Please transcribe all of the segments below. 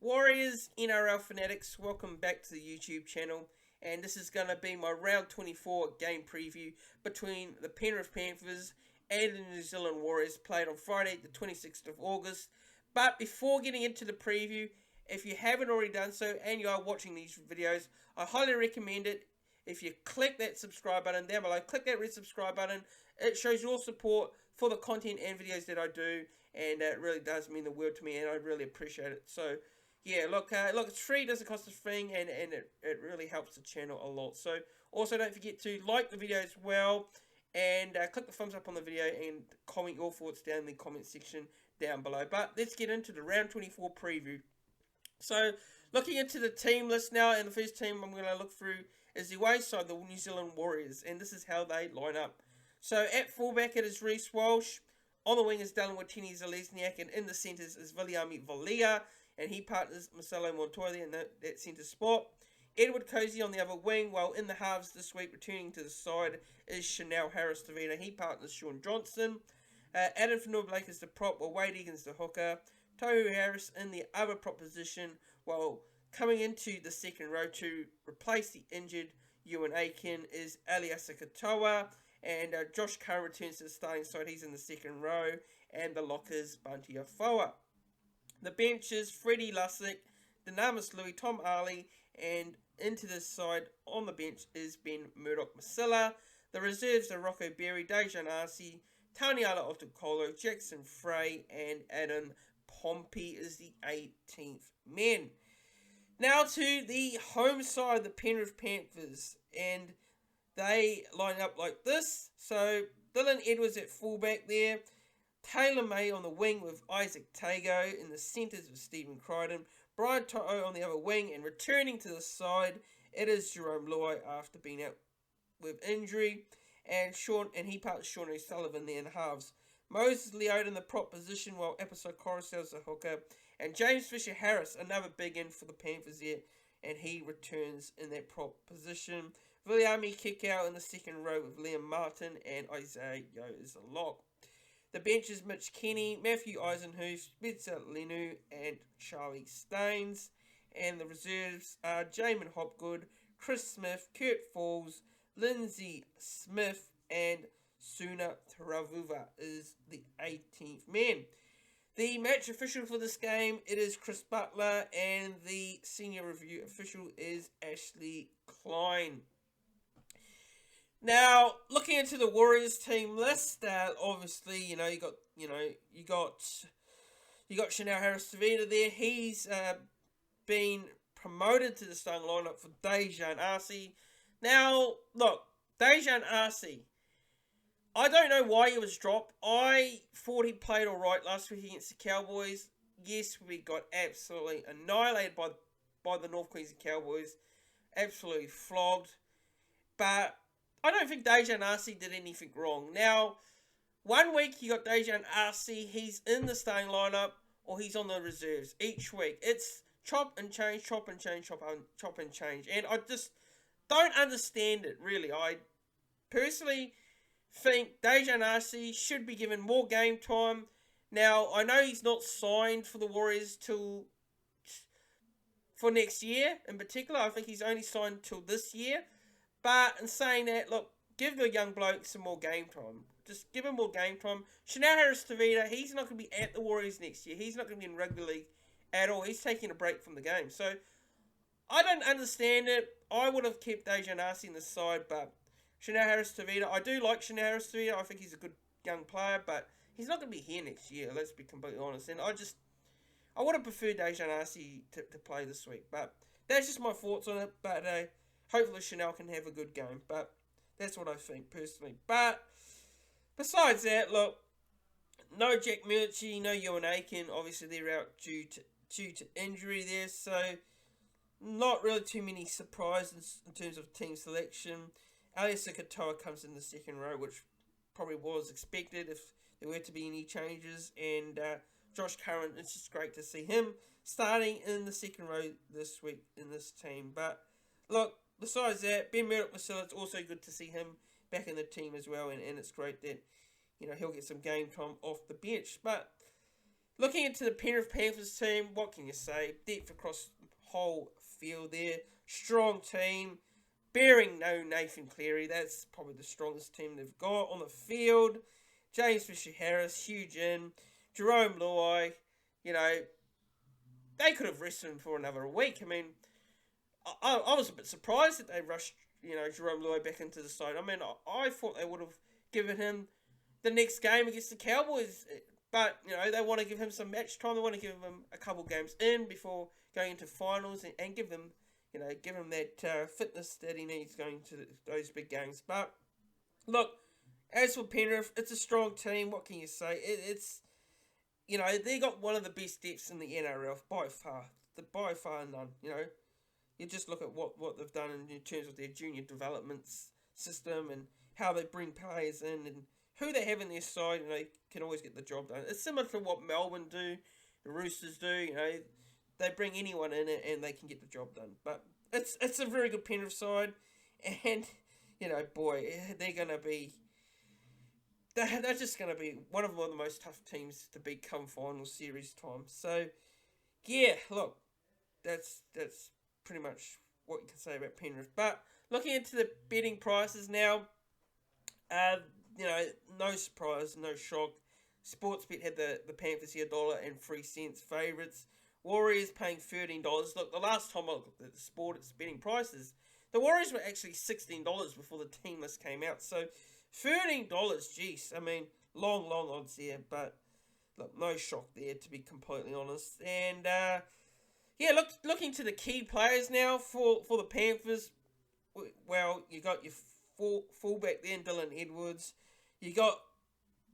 Warriors NRL Fanatics, welcome back to the YouTube channel, and this is going to be my round 24 game preview between the Penrith Panthers and the New Zealand Warriors, played on Friday the 26th of August. But before getting into the preview, if you haven't already done so and you are watching these videos, I highly recommend it. If you click that subscribe button down below, click that red subscribe button, it shows your support for the content and videos that I do, and it really does mean the world to me, and I really appreciate it. So yeah, look, it's free, it doesn't cost a thing, and it really helps the channel a lot. So also don't forget to like the video as well, and click the thumbs up on the video, and comment your thoughts down in the comment section down below. But let's get into the round 24 preview. So looking into the team list now, and the first team I'm going to look through is the away side, the New Zealand Warriors, and this is how they line up. So at fullback it is Reece Walsh, on the wing is Dylan Watene-Zelezniak, and in the centres is Viliami Vailea, and he partners Marcelo Montoya in that centre spot. Edward Cozy on the other wing, while in the halves this week returning to the side is Chanel Harris-Tavita. He partners Shaun Johnson. Adam Fanua-Blake is the prop, while Wade Egan's the hooker. Tohu Harris in the other prop position, while coming into the second row to replace the injured Ewan Aiken is Eliasa Katoa, and Josh Curran returns to the starting side. He's in the second row, and the lockers Bunty Afoa. The benches Freddie Lussick, Dynamis Louis, Tom Ali, and into this side on the bench is Ben Murdoch-Masila. The reserves are Rocco Berry, Dejan Arce, Taniela Otokolo, Jackson Frey, and Adam Pompey is the 18th man. Now to the home side, the Penrith Panthers, and they line up like this. So Dylan Edwards at fullback there, Taylor May on the wing with Isaac Tago, in the centres with Stephen Crichton, Brian To'o on the other wing, and returning to the side it is Jerome Luai after being out with injury, and he partners Sean O'Sullivan there in halves. Moses Leota in the prop position, while Episode Coruscant's the hooker, and James Fisher-Harris, another big in for the Panthers there, and he returns in that prop position. Viliami Kikau in the second row with Liam Martin, and Isaiah Yeo is the lock. The bench is Mitch Kenny, Matthew Eisenhuth, Spencer Lenu, and Charlie Staines. And the reserves are Jamin Hopgood, Chris Smith, Kurt Falls, Lindsay Smith, and Suna Taravuva is the 18th man. The match official for this game, it is Chris Butler, and the senior review official is Ashley Klein. Now, looking into the Warriors team list, obviously, you got Chanel Harris-Tavita there. He's been promoted to the starting lineup for Dejan Arce. Now, look, Dejan Arce, I don't know why he was dropped. I thought he played all right last week against the Cowboys. Yes, we got absolutely annihilated by the North Queensland Cowboys. Absolutely flogged. But I don't think Dejan Arce did anything wrong. Now, one week you got Dejan Arce, he's in the starting lineup, or he's on the reserves. Each week, it's chop and change, chop and change, chop and change. And I just don't understand it, really. I personally think Dejan Arce should be given more game time. Now, I know he's not signed for the Warriors for next year in particular. I think he's only signed till this year. But in saying that, look, give the young bloke some more game time. Just give him more game time. Chanel Harris-Tavita, he's not going to be at the Warriors next year. He's not going to be in rugby league at all. He's taking a break from the game. So, I don't understand it. I would have kept Dejan Arce in the side, but Chanel Harris-Tavita, I do like Chanel Harris-Tavita. I think he's a good young player, but he's not going to be here next year, let's be completely honest. And I would have preferred Dejan Arce to play this week. But that's just my thoughts on it. But hopefully Chanel can have a good game. But that's what I think personally. But besides that, look, no Jack Murchie, no Ewan Aiken. Obviously they're out due to injury there. So not really too many surprises in terms of team selection. Eliasa Katoa comes in the second row, which probably was expected if there were to be any changes. And Josh Curran, it's just great to see him starting in the second row this week in this team. But look, besides that, Ben Murdoch-Masila, it's also good to see him back in the team as well. And it's great that, he'll get some game time off the bench. But Looking into the Penrith Panthers team, what can you say? Depth across the whole field there. Strong team. Bearing no Nathan Cleary. That's probably the strongest team they've got on the field. James Fisher-Harris, huge in. Jerome Luai, they could have rested him for another week. I mean, I was a bit surprised that they rushed, Jerome Luai back into the side. I mean, I thought they would have given him the next game against the Cowboys. But, they want to give him some match time. They want to give him a couple games in before going into finals and give him, give him that fitness that he needs going to those big games. But, look, as for Penrith, it's a strong team. What can you say? It's, they got one of the best depths in the NRL by far. By far none, You just look at what they've done in terms of their junior development system and how they bring players in and who they have in their side, they can always get the job done. It's similar to what Melbourne do, the Roosters do, they bring anyone in and they can get the job done. But it's a very good Penrith side, and, boy, they're just going to be one of the most tough teams to beat come final series time. So, yeah, look, that's pretty much what you can say about Penrith. But looking into the betting prices now, no surprise, no shock. Sportsbet had the Panthers here $1.03 favourites. Warriors paying $13. Look, the last time I looked at the sports betting prices, the Warriors were actually $16 before the team list came out. So $13, geez, I mean, long odds there. But look, no shock there, to be completely honest. And looking to the key players now for the Panthers. Well, you got your fullback there, Dylan Edwards. You got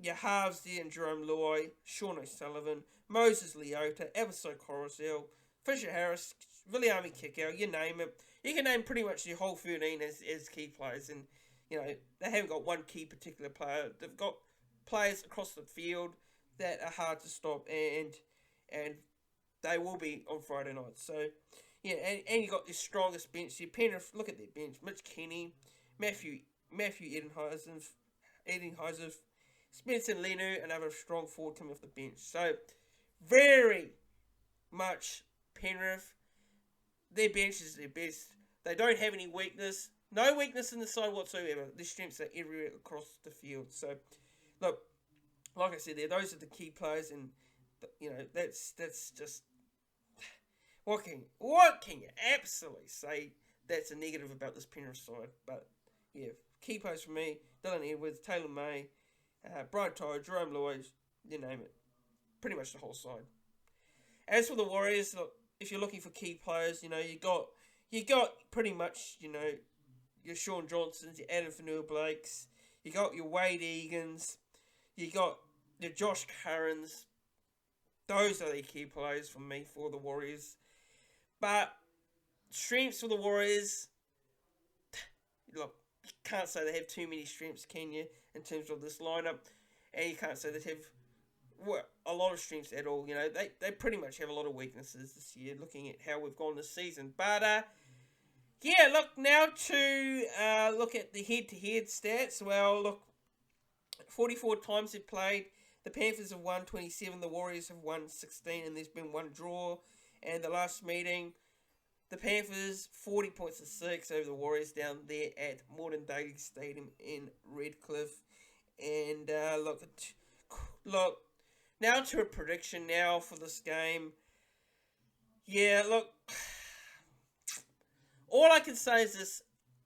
your halves there, in Jerome Luai, Sean O'Sullivan, Moses Leota, Avasai Coruscant, Fisher-Harris, Viliami Kikau, you name it. You can name pretty much your whole 13 as key players. And, they haven't got one key particular player. They've got players across the field that are hard to stop, and they will be on Friday night. So, yeah, and you got your strongest bench here. Penrith, look at their bench. Mitch Kenny, Matthew Edenhuizer, Spencer Lenu, another strong forward coming off the bench. So, very much Penrith. Their bench is their best. They don't have any weakness. No weakness in the side whatsoever. Their strengths are everywhere across the field. So, look, like I said there, those are the key players, and, that's just... What can you absolutely say that's a negative about this Penrith side? But, yeah, key players for me, Dylan Edwards, Taylor May, Brian Tyler, Jerome Luai, you name it. Pretty much the whole side. As for the Warriors, look, if you're looking for key players, you got pretty much, your Sean Johnsons, your Adam Fanua-Blakes, you got your Wade Egan's, you got your Josh Currans. Those are the key players for me for the Warriors. But strengths for the Warriors, look, you can't say they have too many strengths, can you, in terms of this lineup? And you can't say they have a lot of strengths at all. They pretty much have a lot of weaknesses this year, looking at how we've gone this season. But, look, now to look at the head-to-head stats. Well, look, 44 times they've played. The Panthers have won 27, the Warriors have won 16, and there's been one draw. And the last meeting, the Panthers 40 points to 6 over the Warriors down there at Moreton Daily Stadium in Redcliffe. And look, now to a prediction now for this game. Yeah, look, all I can say is this: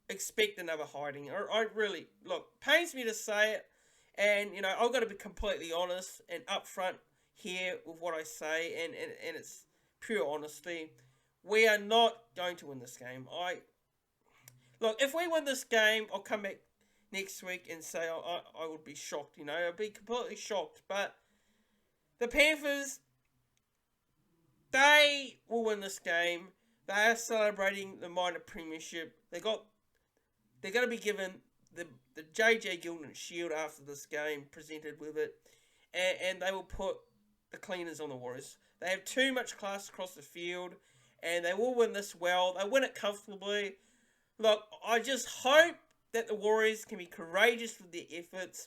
expect another hiding. I really, look, pains me to say it, and I've got to be completely honest and upfront here with what I say, and it's pure honesty. We are not going to win this game. Look, if we win this game, I'll come back next week and say I would be shocked. I'd be completely shocked. But the Panthers, they will win this game. They are celebrating the minor premiership. They're going to be given the JJ Gilden Shield after this game, presented with it, and they will put the cleaners on the Warriors. They have too much class across the field, and they will win this well. They win it comfortably. Look, I just hope that the Warriors can be courageous with their efforts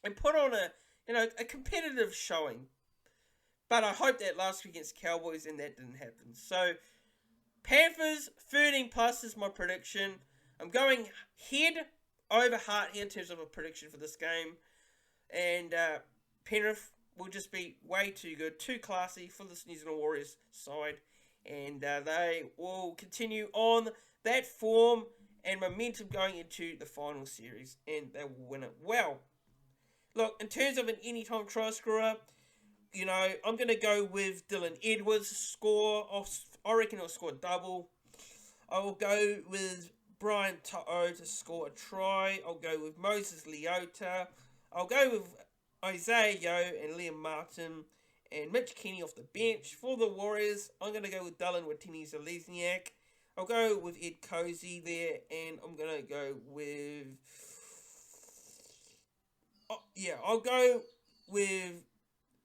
and put on a competitive showing. But I hope that last week against Cowboys and that didn't happen. So, Panthers 13 plus is my prediction. I'm going head over heart here in terms of a prediction for this game. And Penrith will just be way too good, too classy for this New Zealand Warriors side. And they will continue on that form and momentum going into the final series. And they will win it well. Look, in terms of an anytime try scorer, you know, I'm going to go with Dylan Edwards' score. I reckon he'll score a double. I will go with Brian To'o to score a try. I'll go with Moses Leota. I'll go with Isaiah Yeo and Liam Martin and Mitch Kenny off the bench. For the Warriors, I'm going to go with Dylan Watini-Zelezniak. I'll go with Ed Cozy there, and I'm going to go with... I'll go with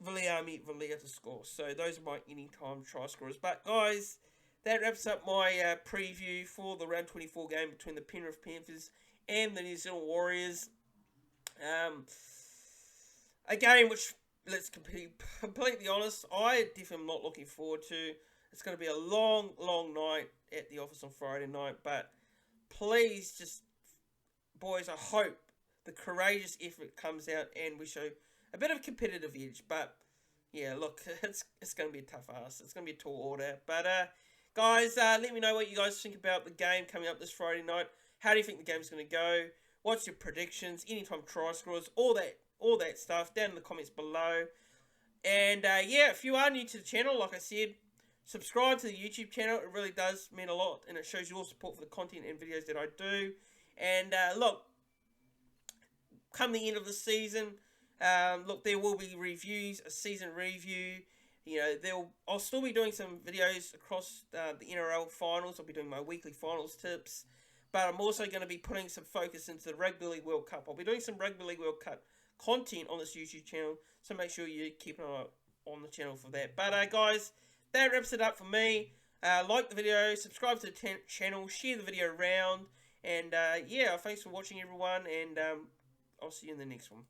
Viliami Valia to score. So those are my anytime try scorers. But guys, that wraps up my preview for the round 24 game between the Penrith Panthers and the New Zealand Warriors. A game which, let's be completely honest, I definitely am not looking forward to. It's going to be a long, long night at the office on Friday night. But please, just, boys, I hope the courageous effort comes out and we show a bit of competitive edge. But yeah, look, it's going to be a tough ask. It's going to be a tall order. But guys, let me know what you guys think about the game coming up this Friday night. How do you think the game's going to go? What's your predictions? Anytime try scorers, all that stuff down in the comments below. And yeah, if you are new to the channel, like I said, subscribe to the YouTube channel. It really does mean a lot, and it shows your support for the content and videos that I do. And look, come the end of the season, look, there will be reviews, a season review. You know, I'll still be doing some videos across the NRL finals. I'll be doing my weekly finals tips. But I'm also going to be putting some focus into the RugbyLeague World Cup. I'll be doing some RugbyLeague World Cup content on this YouTube channel. So make sure you keep an eye on the channel for that. But guys, that wraps it up for me. Like the video, subscribe to the channel, share the video around. And yeah, thanks for watching everyone. And I'll see you in the next one.